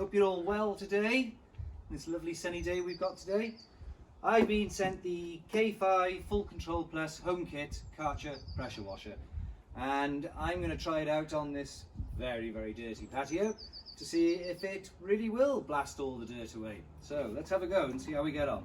hope you're all well today. This lovely sunny day we've got today. I've been sent the K5 Full Control Plus Home Kit Karcher pressure washer, and I'm going to try it out on this very dirty patio to see if it really will blast all the dirt away. So let's have a go and see how we get on.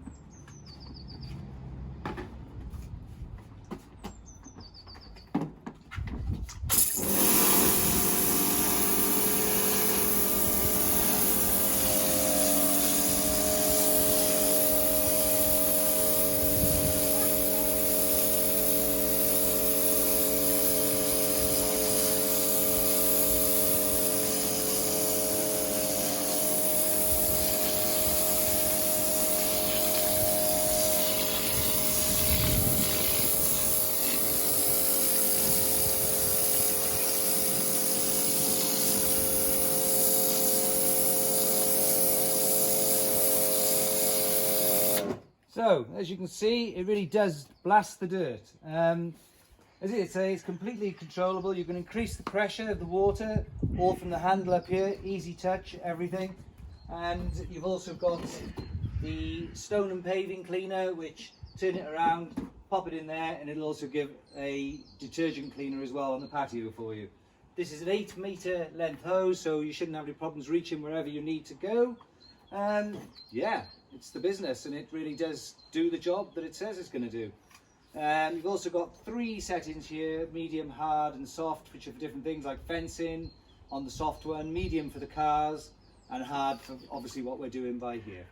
So, as you can see, it really does blast the dirt. As it says, it's completely controllable. You can increase the pressure of the water, all from the handle up here, easy touch, everything. And you've also got the stone and paving cleaner, which turn it around, pop it in there, and it'll also give a detergent cleaner as well on the patio for you. This is an 8-meter length hose, so you shouldn't have any problems reaching wherever you need to go. Yeah, it's the business, and it really does do the job that it says it's going to do. You've also got 3 settings here: medium, hard and soft, which are for different things like fencing on the soft one, medium for the cars, and hard for obviously what we're doing by here.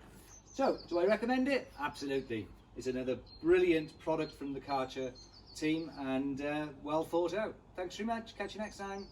So, do I recommend it? Absolutely. It's another brilliant product from the Karcher team, and well thought out. Thanks very much. Catch you next time.